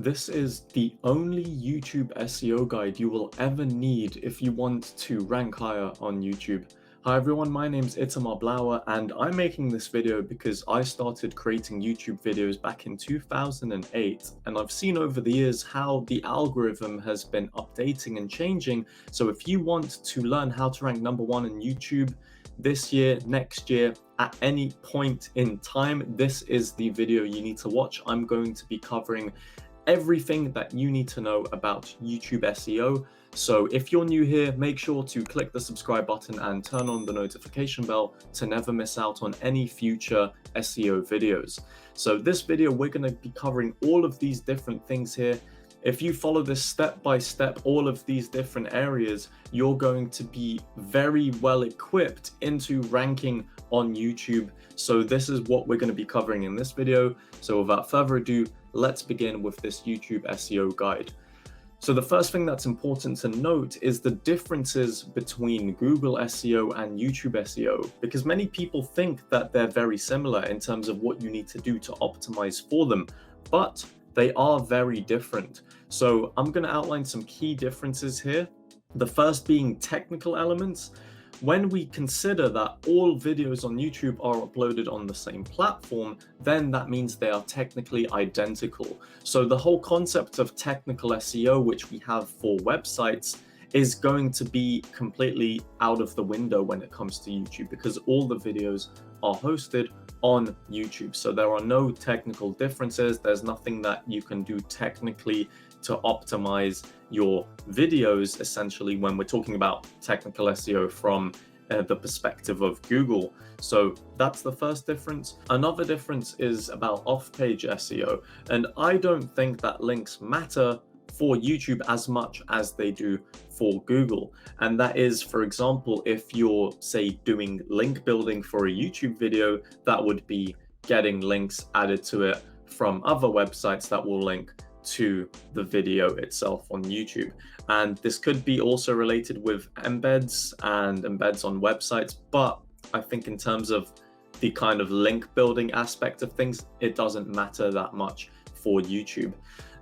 This is the only YouTube SEO guide you will ever need if you want to rank higher on YouTube. Hi everyone, my name's Itamar Blauer and I'm making this video because I started creating YouTube videos back in 2008 and I've seen over the years how the algorithm has been updating and changing. So if you want to learn how to rank #1 on YouTube this year, next year, at any point in time, this is the video you need to watch. I'm going to be covering everything that you need to know about YouTube SEO. So if you're new here, make sure to click the subscribe button and turn on the notification bell to never miss out on any future SEO videos. So this video, we're going to be covering all of these different things here. If you follow this step by step, all of these different areas, you're going to be very well equipped into ranking on YouTube. So this is what we're going to be covering in this video. So without further ado, let's begin with this YouTube SEO guide. So the first thing that's important to note is the differences between Google SEO and YouTube SEO, because many people think that they're very similar in terms of what you need to do to optimize for them, but they are very different. So I'm going to outline some key differences here. The first being technical elements. When we consider that all videos on YouTube are uploaded on the same platform, then that means they are technically identical. So the whole concept of technical SEO, which we have for websites, is going to be completely out of the window when it comes to YouTube, because all the videos are hosted on YouTube. So there are no technical differences. There's nothing that you can do technically to optimize your videos, essentially, when we're talking about technical SEO from the perspective of Google. So that's the first difference. Another difference is about off-page SEO. And I don't think that links matter for YouTube as much as they do for Google. And that is, for example, if you're, say, doing link building for a YouTube video, that would be getting links added to it from other websites that will link to the video itself on YouTube. And this could be also related with embeds and embeds on websites, but I think in terms of the kind of link building aspect of things, it doesn't matter that much for YouTube.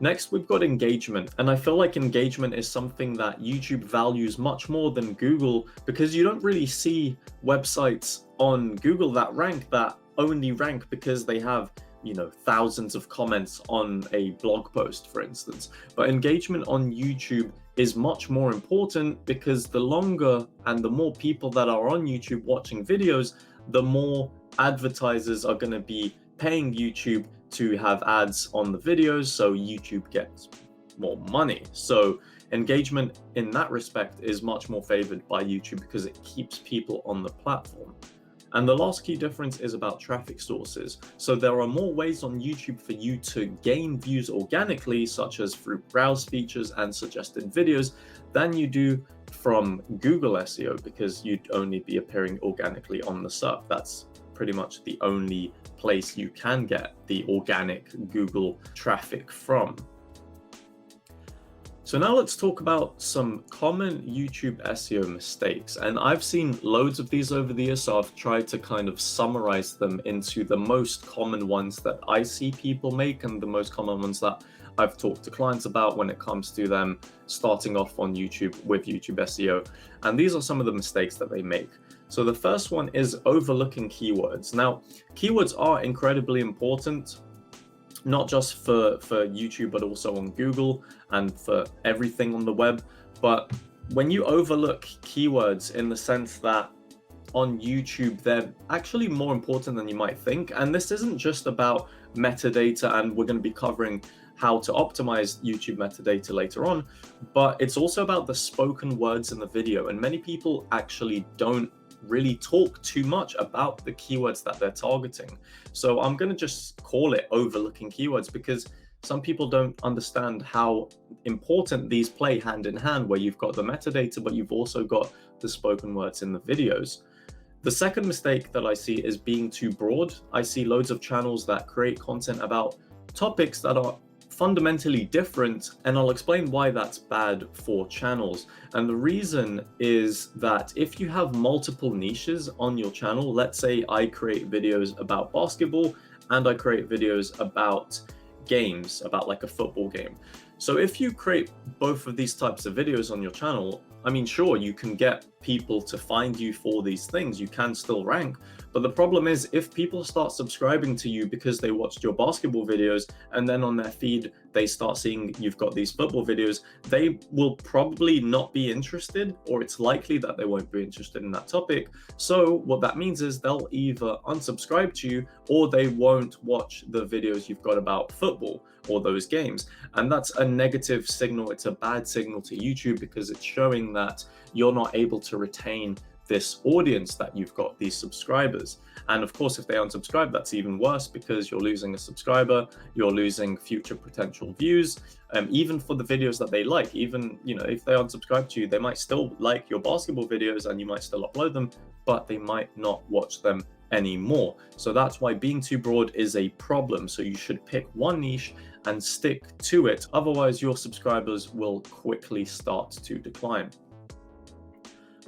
Next, we've got engagement. And I feel like engagement is something that YouTube values much more than Google, because you don't really see websites on Google that only rank because they have, you know, thousands of comments on a blog post, for instance. But engagement on YouTube is much more important, because the longer and the more people that are on YouTube watching videos, the more advertisers are going to be paying YouTube to have ads on the videos, so YouTube gets more money. So engagement in that respect is much more favored by YouTube because it keeps people on the platform. And the last key difference is about traffic sources. So there are more ways on YouTube for you to gain views organically, such as through browse features and suggested videos, than you do from Google SEO, because you'd only be appearing organically on the SERP. That's pretty much the only place you can get the organic Google traffic from. So now let's talk about some common YouTube SEO mistakes. And I've seen loads of these over the years, so I've tried to kind of summarize them into the most common ones that I see people make and the most common ones that I've talked to clients about when it comes to them starting off on YouTube with YouTube SEO. And these are some of the mistakes that they make. So the first one is overlooking keywords. Now, keywords are incredibly important, not just for YouTube, but also on Google and for everything on the web. But when you overlook keywords in the sense that on YouTube, they're actually more important than you might think. And this isn't just about metadata, and we're going to be covering how to optimize YouTube metadata later on, but it's also about the spoken words in the video. And many people actually don't really talk too much about the keywords that they're targeting. So I'm going to just call it overlooking keywords, because some people don't understand how important these play hand in hand, where you've got the metadata, but you've also got the spoken words in the videos. The second mistake that I see is being too broad. I see loads of channels that create content about topics that are fundamentally different, and I'll explain why that's bad for channels. And the reason is that if you have multiple niches on your channel, let's say I create videos about basketball and I create videos about games, about like a football game. So if you create both of these types of videos on your channel, I mean, sure, you can get people to find you for these things, you can still rank, but the problem is if people start subscribing to you because they watched your basketball videos and then on their feed they start seeing you've got these football videos, they will probably not be interested, or it's likely that they won't be interested in that topic. So what that means is they'll either unsubscribe to you or they won't watch the videos you've got about football or those games. And that's a negative signal. It's a bad signal to YouTube because it's showing that you're not able to retain this audience that you've got, these subscribers. And of course, if they unsubscribe, that's even worse because you're losing a subscriber, you're losing future potential views, even for the videos that they like. Even, you know, if they unsubscribe to you, they might still like your basketball videos and you might still upload them, but they might not watch them anymore. So that's why being too broad is a problem. So you should pick one niche and stick to it. Otherwise, your subscribers will quickly start to decline.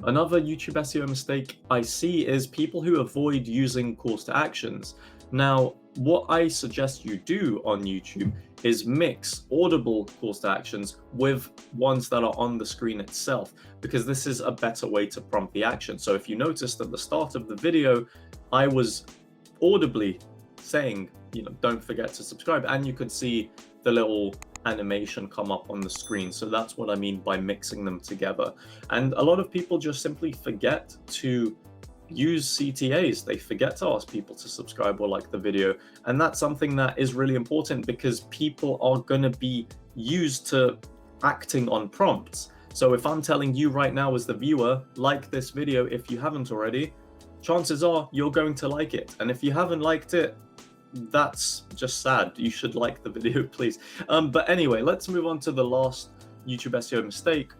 Another YouTube SEO mistake I see is people who avoid using calls to actions. Now, what I suggest you do on YouTube is mix audible calls to actions with ones that are on the screen itself, because this is a better way to prompt the action. So if you noticed at the start of the video, I was audibly saying, you know, don't forget to subscribe, and you could see the little animation come up on the screen. So that's what I mean by mixing them together. And a lot of people just simply forget to use CTAs. They forget to ask people to subscribe or like the video. And that's something that is really important because people are going to be used to acting on prompts. So if I'm telling you right now as the viewer, like this video if you haven't already, chances are you're going to like it. And if you haven't liked it, that's just sad. You should like the video, please. But anyway, let's move on to the last YouTube SEO mistake,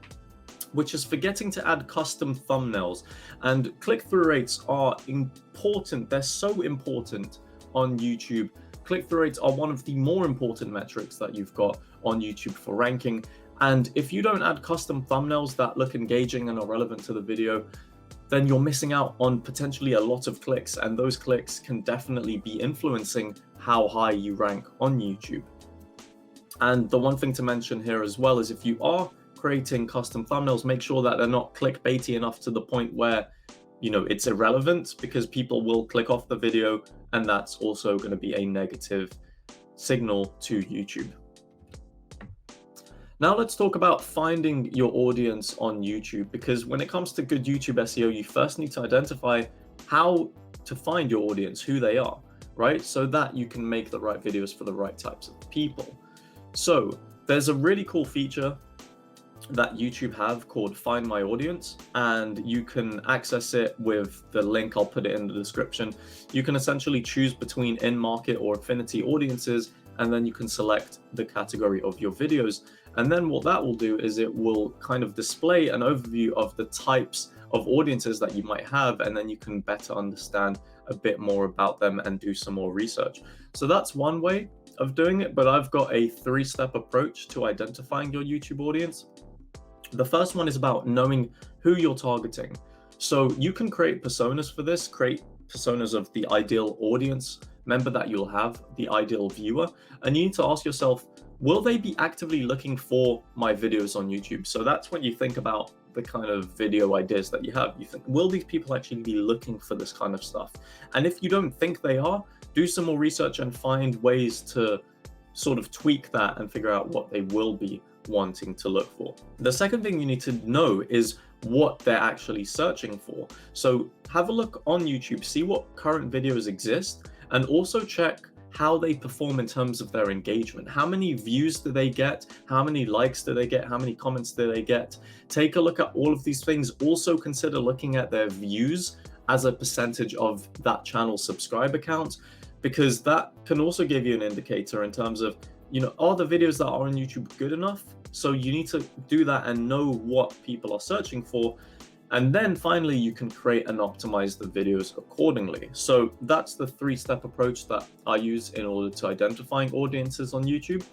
which is forgetting to add custom thumbnails. And click-through rates are important. They're so important on YouTube. Click-through rates are one of the more important metrics that you've got on YouTube for ranking. And if you don't add custom thumbnails that look engaging and are relevant to the video, then you're missing out on potentially a lot of clicks, and those clicks can definitely be influencing how high you rank on YouTube. And the one thing to mention here as well is if you are creating custom thumbnails, make sure that they're not clickbaity enough to the point where, you know, it's irrelevant, because people will click off the video, and that's also going to be a negative signal to YouTube. Now let's talk about finding your audience on YouTube, because when it comes to good YouTube SEO, you first need to identify how to find your audience, who they are, right? So that you can make the right videos for the right types of people. So there's a really cool feature that YouTube have called Find My Audience, and you can access it with the link. I'll put it in the description. You can essentially choose between in-market or affinity audiences, and then you can select the category of your videos. And then what that will do is it will kind of display an overview of the types of audiences that you might have, and then you can better understand a bit more about them and do some more research. So that's one way of doing it, but I've got a 3-step approach to identifying your YouTube audience. The first one is about knowing who you're targeting. So you can create personas for this, create personas of the ideal audience member that you'll have, the ideal viewer, and you need to ask yourself, will they be actively looking for my videos on YouTube? So that's when you think about the kind of video ideas that you have. You think, will these people actually be looking for this kind of stuff? And if you don't think they are, do some more research and find ways to sort of tweak that and figure out what they will be wanting to look for. The second thing you need to know is what they're actually searching for. So have a look on YouTube, see what current videos exist, and also check how they perform in terms of their engagement. How many views do they get? How many likes do they get? How many comments do they get? Take a look at all of these things. Also consider looking at their views as a percentage of that channel's subscriber count, because that can also give you an indicator in terms of, you know, are the videos that are on YouTube good enough? So you need to do that and know what people are searching for. And then finally, you can create and optimize the videos accordingly. So that's the 3-step approach that I use in order to identifying audiences on YouTube.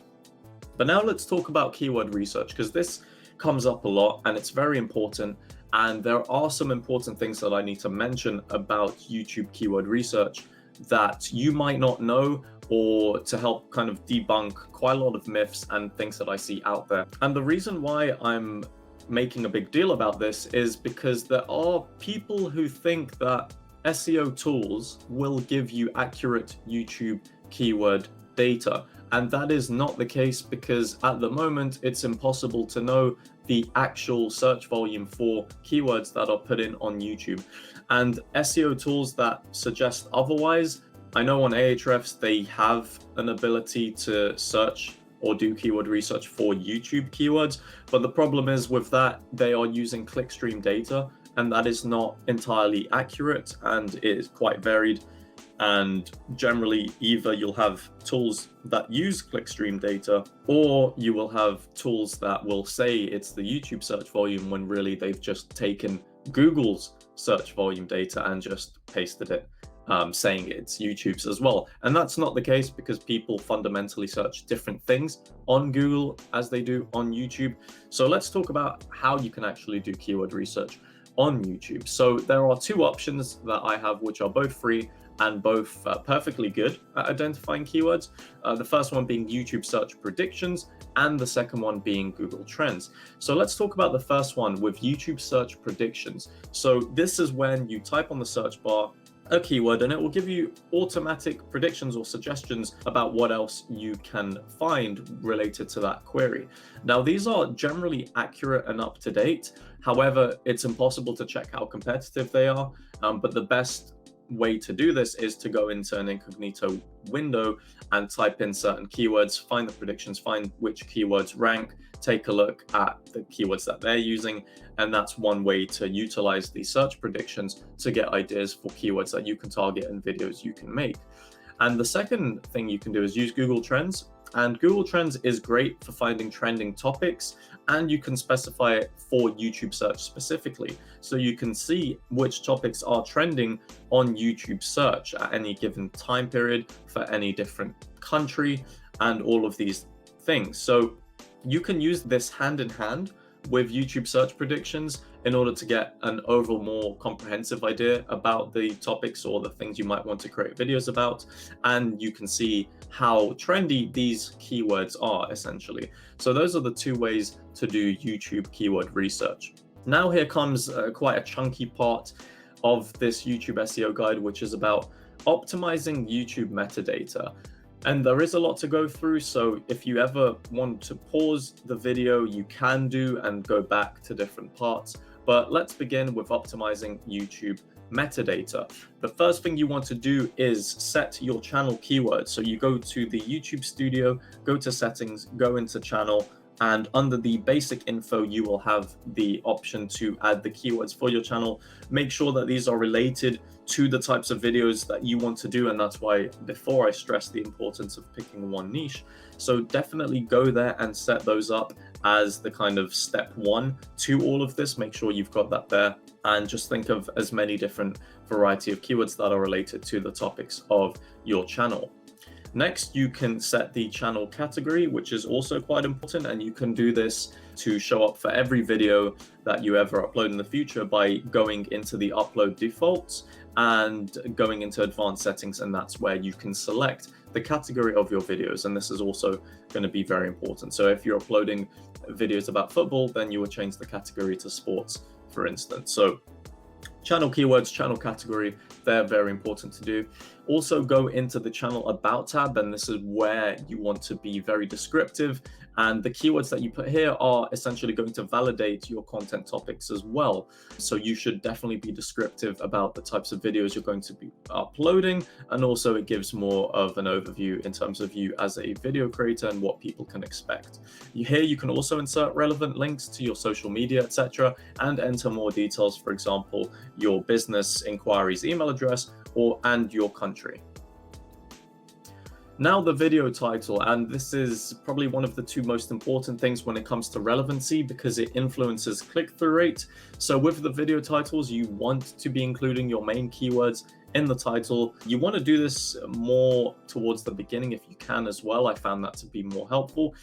But now let's talk about keyword research, because this comes up a lot and it's very important. And there are some important things that I need to mention about YouTube keyword research that you might not know, or to help kind of debunk quite a lot of myths and things that I see out there. And the reason why I'm making a big deal about this is because there are people who think that SEO tools will give you accurate YouTube keyword data. And that is not the case, because at the moment it's impossible to know the actual search volume for keywords that are put in on YouTube. And SEO tools that suggest otherwise, I know on Ahrefs they have an ability to search or do keyword research for YouTube keywords, but the problem is with that, they are using clickstream data, and that is not entirely accurate, and it is quite varied. And generally, either you'll have tools that use clickstream data, or you will have tools that will say it's the YouTube search volume when really they've just taken Google's search volume data and just pasted it, saying it's YouTube's as well. And that's not the case, because people fundamentally search different things on Google as they do on YouTube. So let's talk about how you can actually do keyword research on YouTube. So there are two options that I have, which are both free and both perfectly good at identifying keywords. The first one being YouTube search predictions, and the second one being Google Trends. So let's talk about the first one with YouTube search predictions. So this is when you type on the search bar a keyword, and it will give you automatic predictions or suggestions about what else you can find related to that query. Now, these are generally accurate and up to date. However, it's impossible to check how competitive they are, but the best way to do this is to go into an incognito window and type in certain keywords, find the predictions, find which keywords rank, take a look at the keywords that they're using, and that's one way to utilize these search predictions to get ideas for keywords that you can target and videos you can make. And the second thing you can do is use Google Trends. And Google Trends is great for finding trending topics, and you can specify it for YouTube search specifically. So you can see which topics are trending on YouTube search at any given time period for any different country and all of these things. So you can use this hand in hand with YouTube search predictions in order to get an overall more comprehensive idea about the topics or the things you might want to create videos about. And you can see how trendy these keywords are, essentially. So those are the two ways to do YouTube keyword research. Now here comes quite a chunky part of this YouTube SEO guide, which is about optimizing YouTube metadata. And there is a lot to go through, so if you ever want to pause the video, you can do and go back to different parts. But let's begin with optimizing YouTube metadata. The first thing you want to do is set your channel keywords. So you go to the YouTube studio, go to settings, go into channel, and under the basic info, you will have the option to add the keywords for your channel. Make sure that these are related to the types of videos that you want to do. And that's why before I stressed the importance of picking one niche. So definitely go there and set those up as the kind of step one to all of this. Make sure you've got that there, and just think of as many different variety of keywords that are related to the topics of your channel. Next, you can set the channel category, which is also quite important, and you can do this to show up for every video that you ever upload in the future by going into the upload defaults and going into advanced settings, and that's where you can select the category of your videos. And this is also going to be very important. So if you're uploading videos about football, then you will change the category to sports, for instance. So channel keywords, channel category, they're very important to do. Also go into the channel about tab, and this is where you want to be very descriptive, and the keywords that you put here are essentially going to validate your content topics as well. So you should definitely be descriptive about the types of videos you're going to be uploading, and also it gives more of an overview in terms of you as a video creator and what people can expect. Here you can also insert relevant links to your social media, etc., and enter more details, for example, your business inquiries email address and your country. Now the video title, and this is probably one of the two most important things when it comes to relevancy, because it influences click-through rate. So with the video titles, you want to be including your main keywords in the title. You want to do this more towards the beginning if you can as well. I found that to be more helpful.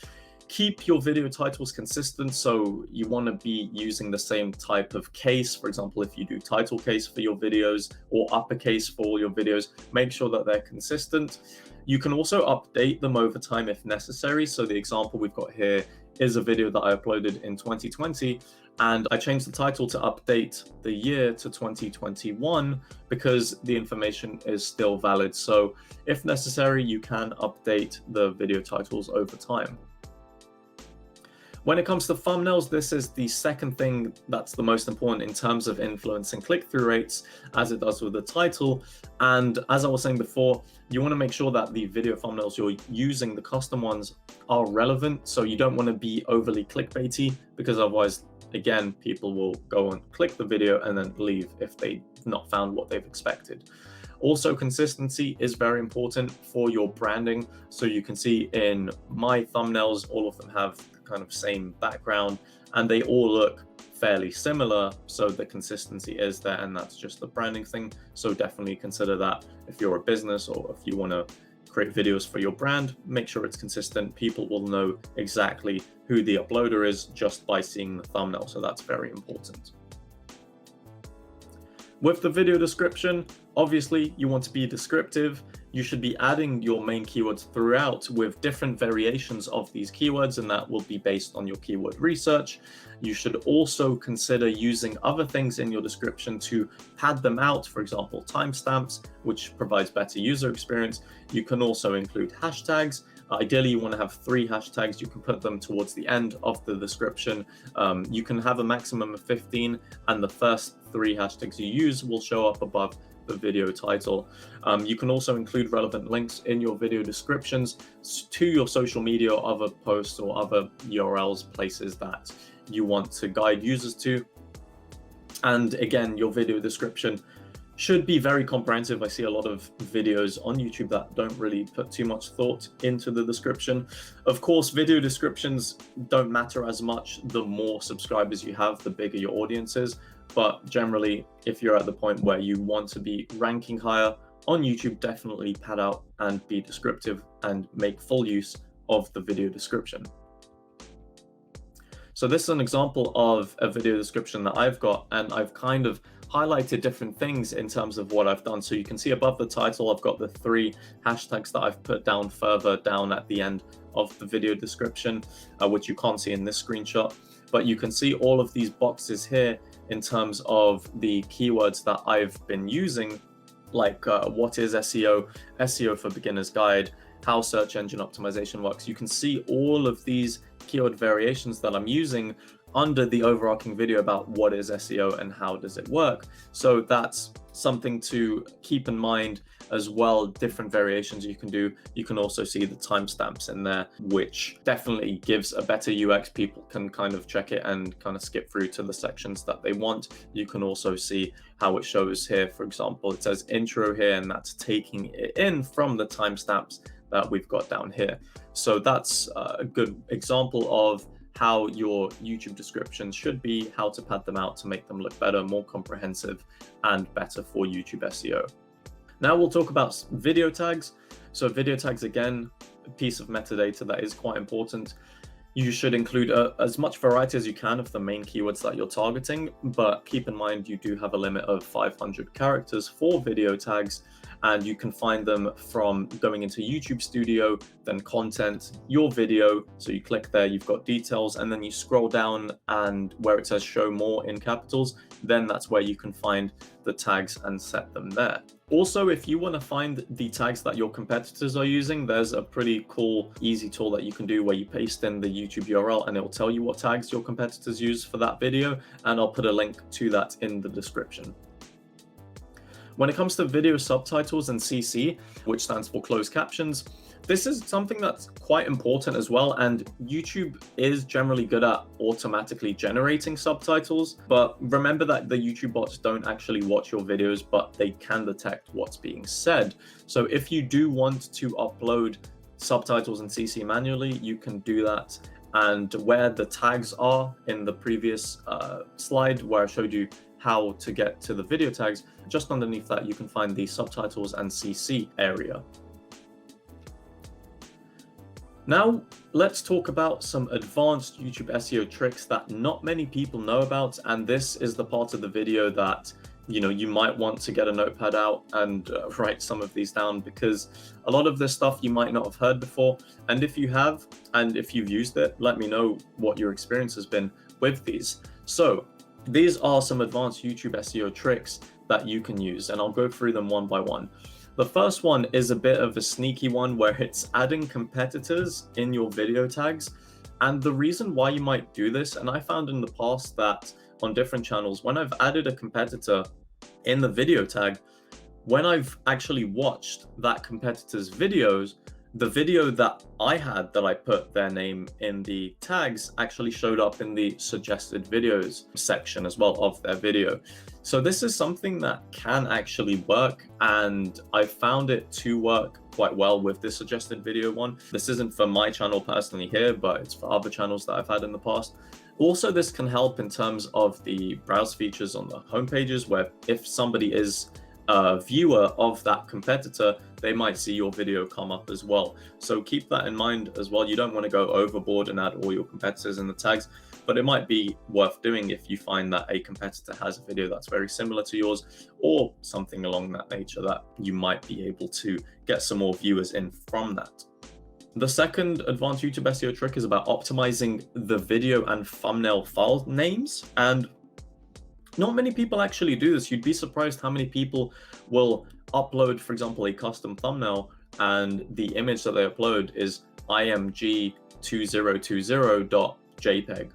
Keep your video titles consistent, so you want to be using the same type of case. For example, if you do title case for your videos or uppercase for all your videos, make sure that they're consistent. You can also update them over time if necessary. So the example we've got here is a video that I uploaded in 2020, and I changed the title to update the year to 2021 because the information is still valid. So if necessary, you can update the video titles over time. When it comes to thumbnails, this is the second thing that's the most important in terms of influencing click-through rates, as it does with the title. And as I was saying before, you want to make sure that the video thumbnails you're using, the custom ones, are relevant. So you don't want to be overly clickbaity, because otherwise, again, people will go and click the video and then leave if they've not found what they've expected. Also, consistency is very important for your branding. So you can see in my thumbnails, all of them have kind of same background and they all look fairly similar. So the consistency is there, and that's just the branding thing. So definitely consider that if you're a business or if you want to create videos for your brand, make sure it's consistent. People will know exactly who the uploader is just by seeing the thumbnail. So that's very important. With the video description, obviously you want to be descriptive. You should be adding your main keywords throughout with different variations of these keywords, and that will be based on your keyword research. You should also consider using other things in your description to pad them out, for example, timestamps, which provides better user experience. You can also include hashtags. Ideally, you want to have 3 hashtags. You can put them towards the end of the description. You can have a maximum of 15, and the first 3 hashtags you use will show up above the video title. You can also include relevant links in your video descriptions to your social media or other posts or other URLs, places that you want to guide users to. And again, your video description should be very comprehensive. I see a lot of videos on YouTube that don't really put too much thought into the description. Of course, video descriptions don't matter as much. The more subscribers you have, the bigger your audience is. But generally, if you're at the point where you want to be ranking higher on YouTube, definitely pad out and be descriptive and make full use of the video description. So this is an example of a video description that I've got, and I've kind of highlighted different things in terms of what I've done. So you can see above the title, I've got the 3 hashtags that I've put down further down at the end of the video description, which you can't see in this screenshot. But you can see all of these boxes here in terms of the keywords that I've been using, like what is SEO, SEO for Beginners Guide, how search engine optimization works. You can see all of these keyword variations that I'm using under the overarching video about what is SEO and how does it work. So that's something to keep in mind as well. Different variations you can do. You can also see the timestamps in there, which definitely gives a better UX. People can kind of check it and kind of skip through to the sections that they want. You can also see how it shows here. For example, it says intro here, and that's taking it in from the timestamps that we've got down here. So that's a good example of how your YouTube descriptions should be, how to pad them out to make them look better, more comprehensive, and better for YouTube SEO. Now we'll talk about video tags. So video tags, again, a piece of metadata that is quite important. You should include as much variety as you can of the main keywords that you're targeting, but keep in mind you do have a limit of 500 characters for video tags, and you can find them from going into YouTube Studio, then content, your video. So you click there, you've got details, and then you scroll down, and where it says show more in capitals, then that's where you can find the tags and set them there. Also, if you want to find the tags that your competitors are using, there's a pretty cool, easy tool that you can do where you paste in the YouTube URL and it will tell you what tags your competitors use for that video. And I'll put a link to that in the description. When it comes to video subtitles and CC, which stands for closed captions, this is something that's quite important as well, and YouTube is generally good at automatically generating subtitles, but remember that the YouTube bots don't actually watch your videos, but they can detect what's being said. So if you do want to upload subtitles and CC manually, you can do that. And where the tags are in the previous slide where I showed you how to get to the video tags, just underneath that you can find the subtitles and CC area. Now, let's talk about some advanced YouTube SEO tricks that not many people know about, and this is the part of the video that you might want to get a notepad out and write some of these down, because a lot of this stuff you might not have heard before, and if you have, and if you've used it, let me know what your experience has been with these. So these are some advanced YouTube SEO tricks that you can use, and I'll go through them one by one. The first one is a bit of a sneaky one, where it's adding competitors in your video tags. And the reason why you might do this, and I found in the past that on different channels, when I've added a competitor in the video tag, when I've actually watched that competitor's videos, the video that I had that I put their name in the tags actually showed up in the suggested videos section as well of their video. So this is something that can actually work, and I found it to work quite well with the suggested video one. This isn't for my channel personally here, but it's for other channels that I've had in the past. Also, this can help in terms of the browse features on the home pages, where if somebody is a viewer of that competitor, they might see your video come up as well. So keep that in mind as well. You don't want to go overboard and add all your competitors in the tags, but it might be worth doing if you find that a competitor has a video that's very similar to yours, or something along that nature, that you might be able to get some more viewers in from that. The second advanced YouTube SEO trick is about optimizing the video and thumbnail file names. And not many people actually do this. You'd be surprised how many people will upload, for example, a custom thumbnail, and the image that they upload is img2020.jpg.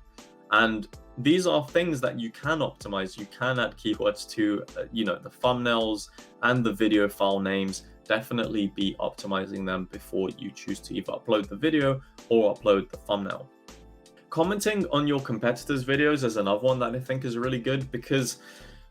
And these are things that you can optimize. You can add keywords to, the thumbnails and the video file names. Definitely be optimizing them before you choose to either upload the video or upload the thumbnail. Commenting on your competitors' videos is another one that I think is really good, because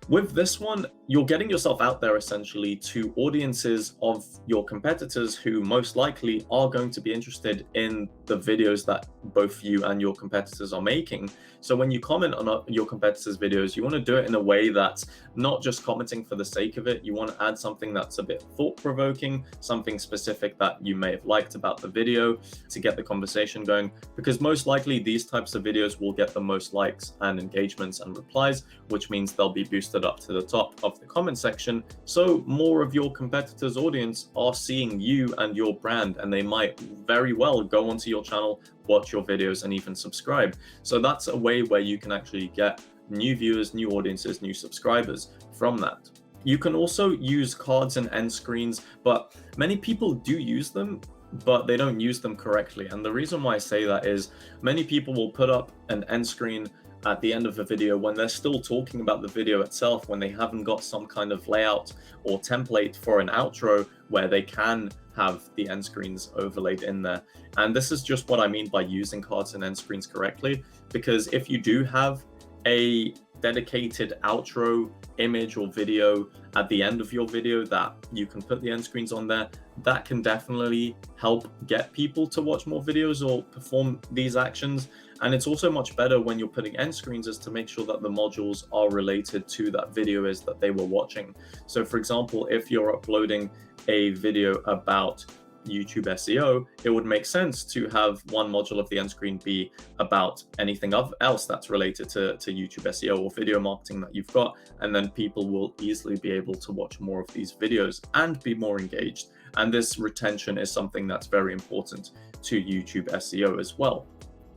with this one, you're getting yourself out there essentially to audiences of your competitors who most likely are going to be interested in the videos that both you and your competitors are making. So when you comment on your competitors' videos, you want to do it in a way that's not just commenting for the sake of it. You want to add something that's a bit thought-provoking, something specific that you may have liked about the video to get the conversation going, because most likely these types of videos will get the most likes and engagements and replies, which means they'll be boosted up to the top of the comment section. So more of your competitors' audience are seeing you and your brand, and they might very well go onto your channel, watch your videos, and even subscribe. So that's a way where you can actually get new viewers, new audiences, new subscribers from that. You can also use cards and end screens, but many people do use them, but they don't use them correctly. And the reason why I say that is many people will put up an end screen at the end of the video when they're still talking about the video itself, when they haven't got some kind of layout or template for an outro where they can have the end screens overlaid in there. And this is just what I mean by using cards and end screens correctly, because if you do have a dedicated outro image or video at the end of your video that you can put the end screens on there, that can definitely help get people to watch more videos or perform these actions. And it's also much better when you're putting end screens, is to make sure that the modules are related to that video is that they were watching. So for example, if you're uploading a video about YouTube SEO, it would make sense to have one module of the end screen be about anything else that's related to YouTube SEO or video marketing that you've got, and then people will easily be able to watch more of these videos and be more engaged. And this retention is something that's very important to YouTube SEO as well.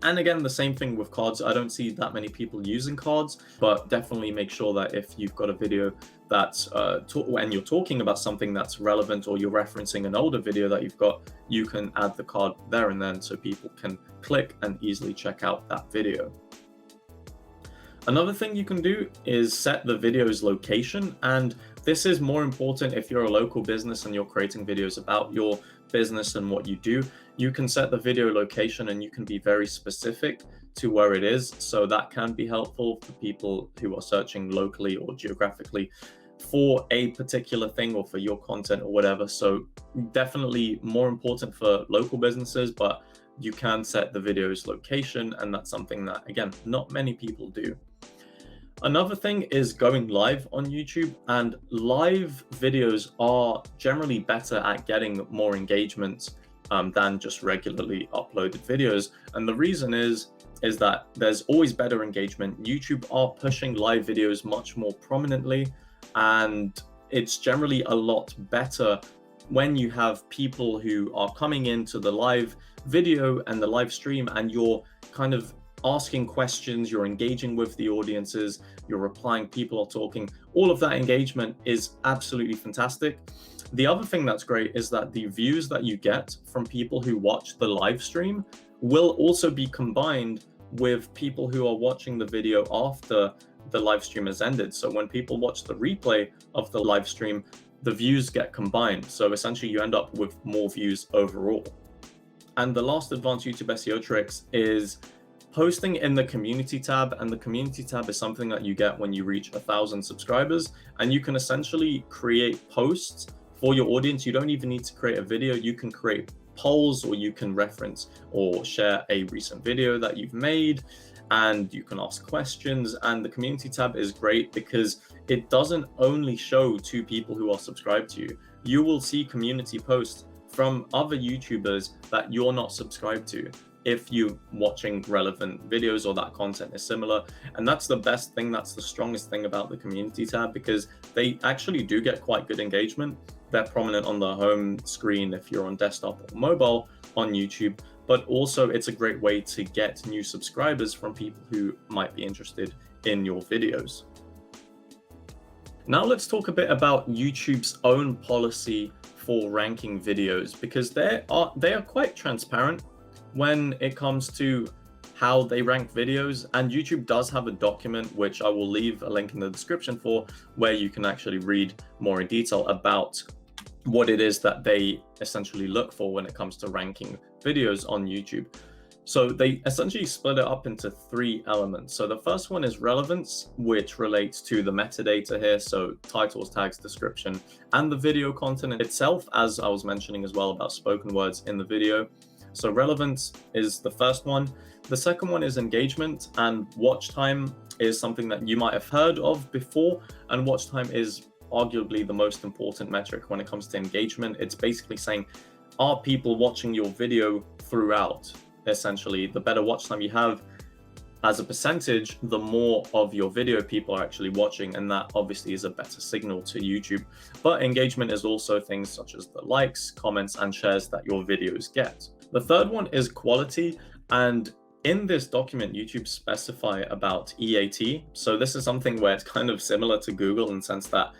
And again, the same thing with cards. I don't see that many people using cards, but definitely make sure that if you've got a video that's and you're talking about something that's relevant, or you're referencing an older video that you've got, you can add the card there and then so people can click and easily check out that video. Another thing you can do is set the video's location, and this is more important if you're a local business and you're creating videos about your business and what you do. You can set the video location and you can be very specific to where it is, so that can be helpful for people who are searching locally or geographically for a particular thing or for your content or whatever. So definitely more important for local businesses, but you can set the video's location, and that's something that, again, not many people do. Another thing is going live on YouTube, and live videos are generally better at getting more engagement than just regularly uploaded videos. And the reason is that there's always better engagement. YouTube are pushing live videos much more prominently, and it's generally a lot better when you have people who are coming into the live video and the live stream, and you're kind of asking questions, you're engaging with the audiences, you're replying, people are talking. All of that engagement is absolutely fantastic. The other thing that's great is that the views that you get from people who watch the live stream will also be combined with people who are watching the video after the live stream has ended. So when people watch the replay of the live stream, the views get combined. So essentially you end up with more views overall. And the last advanced YouTube SEO tricks is posting in the community tab. And the community tab is something that you get when you reach 1,000 subscribers, and you can essentially create posts for your audience. You don't even need to create a video. You can create polls, or you can reference or share a recent video that you've made, and you can ask questions. And the community tab is great because it doesn't only show to people who are subscribed to you. You will see community posts from other YouTubers that you're not subscribed to if you're watching relevant videos or that content is similar. And that's the best thing, that's the strongest thing about the community tab, because they actually do get quite good engagement. They're prominent on the home screen if you're on desktop or mobile on YouTube, but also it's a great way to get new subscribers from people who might be interested in your videos. Now let's talk a bit about YouTube's own policy for ranking videos, because they are quite transparent when it comes to how they rank videos. And YouTube does have a document, which I will leave a link in the description for, where you can actually read more in detail about what it is that they essentially look for when it comes to ranking videos on YouTube. So they essentially split it up into 3 elements. So the first one is relevance, which relates to the metadata here. So titles, tags, description, and the video content itself, as I was mentioning as well about spoken words in the video. So relevance is the first one. The second one is engagement, and watch time is something that you might have heard of before. And watch time is arguably the most important metric when it comes to engagement. It's basically saying, are people watching your video throughout? Essentially, the better watch time you have as a percentage, the more of your video people are actually watching, and that obviously is a better signal to YouTube. But engagement is also things such as the likes, comments, and shares that your videos get. The third one is quality, and in this document, YouTube specify about EAT. So this is something where it's kind of similar to Google in the sense that,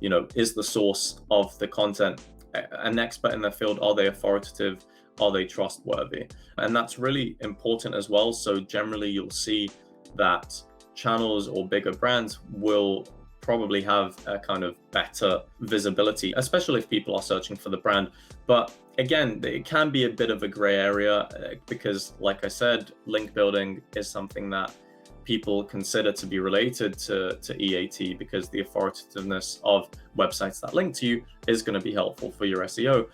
you know, is the source of the content an expert in their field? Are they authoritative? Are they trustworthy? And that's really important as well. So generally you'll see that channels or bigger brands will probably have a kind of better visibility, especially if people are searching for the brand. But again, it can be a bit of a gray area because, like I said, link building is something that people consider to be related to EAT, because the authoritativeness of websites that link to you is going to be helpful for your SEO.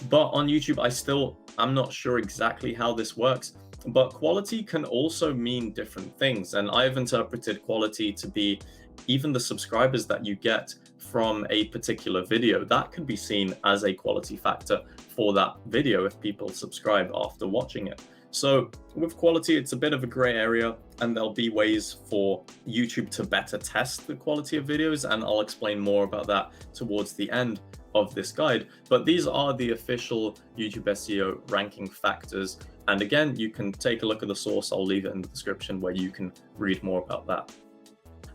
But on YouTube, I'm not sure exactly how this works, but quality can also mean different things. And I've interpreted quality to be even the subscribers that you get from a particular video. That could be seen as a quality factor for that video if people subscribe after watching it. So with quality, it's a bit of a gray area, and there'll be ways for YouTube to better test the quality of videos, and I'll explain more about that towards the end of this guide. But these are the official YouTube SEO ranking factors. And again, you can take a look at the source. I'll leave it in the description where you can read more about that.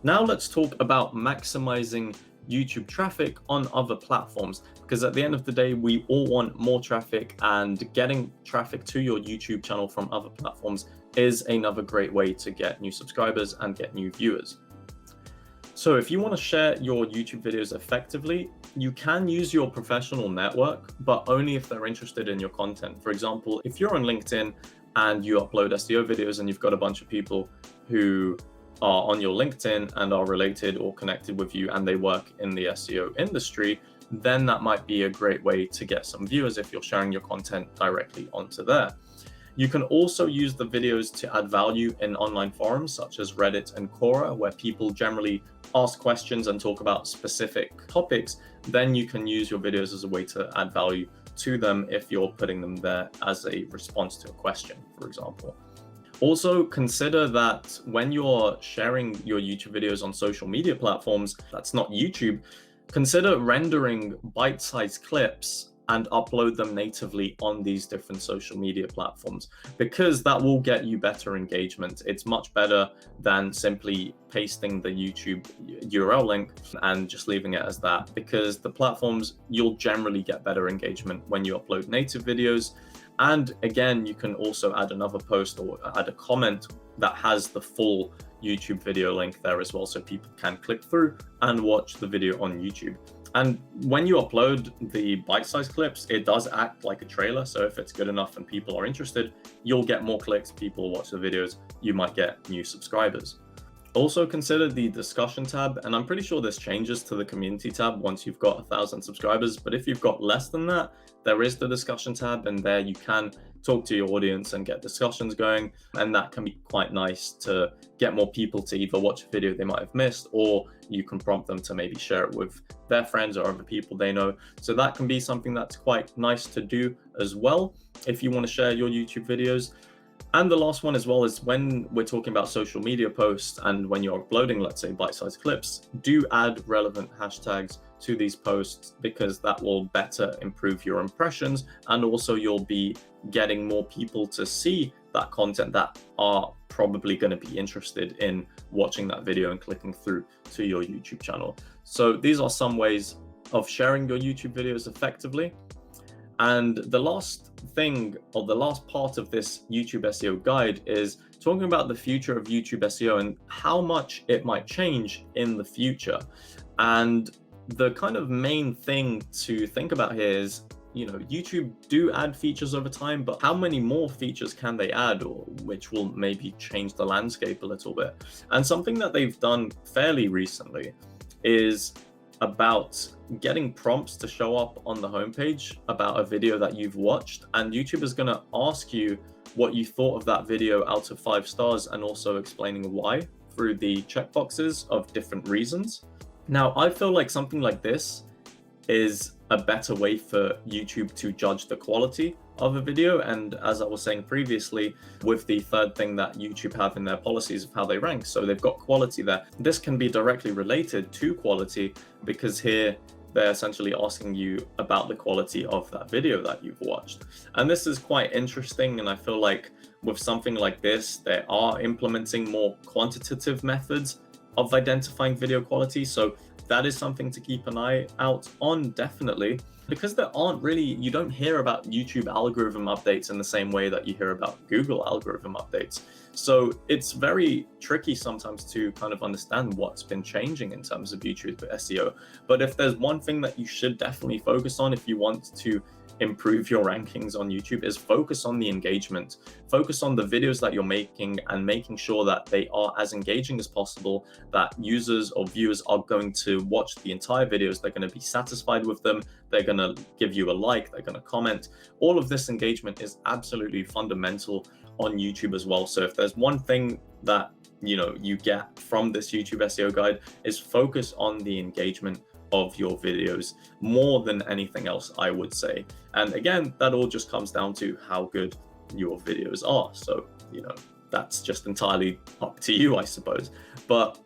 Now let's talk about maximizing YouTube traffic on other platforms, because at the end of the day, we all want more traffic, and getting traffic to your YouTube channel from other platforms is another great way to get new subscribers and get new viewers. So if you want to share your YouTube videos effectively, you can use your professional network, but only if they're interested in your content. For example, if you're on LinkedIn and you upload SEO videos and you've got a bunch of people who are on your LinkedIn and are related or connected with you and they work in the SEO industry, then that might be a great way to get some viewers if you're sharing your content directly onto there. You can also use the videos to add value in online forums such as Reddit and Quora, where people generally ask questions and talk about specific topics. Then you can use your videos as a way to add value to them if you're putting them there as a response to a question, for example. Also, consider that when you're sharing your YouTube videos on social media platforms that's not YouTube, consider rendering bite-sized clips and upload them natively on these different social media platforms, because that will get you better engagement. It's much better than simply pasting the YouTube URL link and just leaving it as that, because the platforms, you'll generally get better engagement when you upload native videos. And again, you can also add another post or add a comment that has the full YouTube video link there as well, so people can click through and watch the video on YouTube. And when you upload the bite-sized clips, it does act like a trailer. So if it's good enough and people are interested, you'll get more clicks, people watch the videos, you might get new subscribers. Also consider the discussion tab, and I'm pretty sure this changes to the community tab once you've got 1,000 subscribers, but if you've got less than that, there is the discussion tab, and there you can talk to your audience and get discussions going, and that can be quite nice to get more people to either watch a video they might have missed, or you can prompt them to maybe share it with their friends or other people they know. So that can be something that's quite nice to do as well if you want to share your YouTube videos. And the last one as well is when we're talking about social media posts and when you're uploading, let's say, bite-sized clips, do add relevant hashtags to these posts, because that will better improve your impressions, and also you'll be getting more people to see that content that are probably going to be interested in watching that video and clicking through to your YouTube channel. So these are some ways of sharing your YouTube videos effectively. And the last thing, or the last part of this YouTube SEO guide, is talking about the future of YouTube SEO and how much it might change in the future. And the kind of main thing to think about here is, YouTube do add features over time, but how many more features can they add, or which will maybe change the landscape a little bit? And something that they've done fairly recently is about getting prompts to show up on the homepage about a video that you've watched, and YouTube is going to ask you what you thought of that video out of 5 stars, and also explaining why through the checkboxes of different reasons. Now, I feel like something like this is a better way for YouTube to judge the quality of a video. And as I was saying previously, with the third thing that YouTube have in their policies of how they rank, so they've got quality there. This can be directly related to quality, because here they're essentially asking you about the quality of that video that you've watched. And this is quite interesting, and I feel like with something like this, they are implementing more quantitative methods of identifying video quality. So that is something to keep an eye out on, definitely, because there aren't really, you don't hear about YouTube algorithm updates in the same way that you hear about Google algorithm updates. So it's very tricky sometimes to kind of understand what's been changing in terms of YouTube SEO. But if there's one thing that you should definitely focus on if you want to improve your rankings on YouTube, is focus on the engagement. Focus on the videos that you're making and making sure that they are as engaging as possible, that users or viewers are going to watch the entire videos, they're going to be satisfied with them, they're going to give you a like, they're going to comment. All of this engagement is absolutely fundamental on YouTube as well. So if there's one thing that you get from this YouTube SEO guide, is focus on the engagement of your videos more than anything else, I would say. And again, that all just comes down to how good your videos are. So, that's just entirely up to you, I suppose. But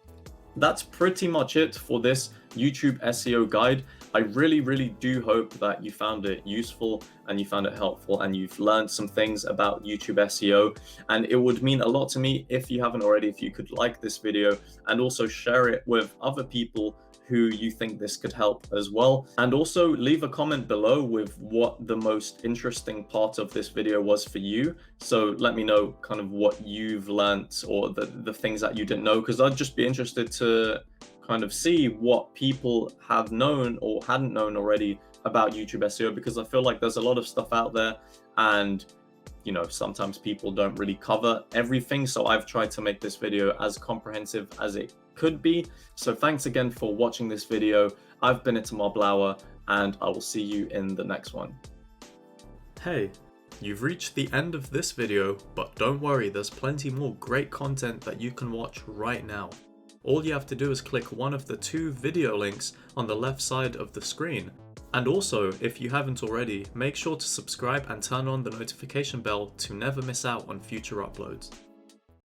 that's pretty much it for this YouTube SEO guide. I really, really do hope that you found it useful and you found it helpful and you've learned some things about YouTube SEO. And it would mean a lot to me, if you haven't already, if you could like this video and also share it with other people who you think this could help as well. And also leave a comment below with what the most interesting part of this video was for you. So let me know kind of what you've learned, or the things that you didn't know, because I'd just be interested to kind of see what people have known or hadn't known already about YouTube SEO, because I feel like there's a lot of stuff out there, and sometimes people don't really cover everything. So I've tried to make this video as comprehensive as it could be. So thanks again for watching this video. I've been Itamar Blauer, and I will see you in the next one. Hey, you've reached the end of this video, but don't worry, there's plenty more great content that you can watch right now. All you have to do is click one of the 2 video links on the left side of the screen. And also, if you haven't already, make sure to subscribe and turn on the notification bell to never miss out on future uploads.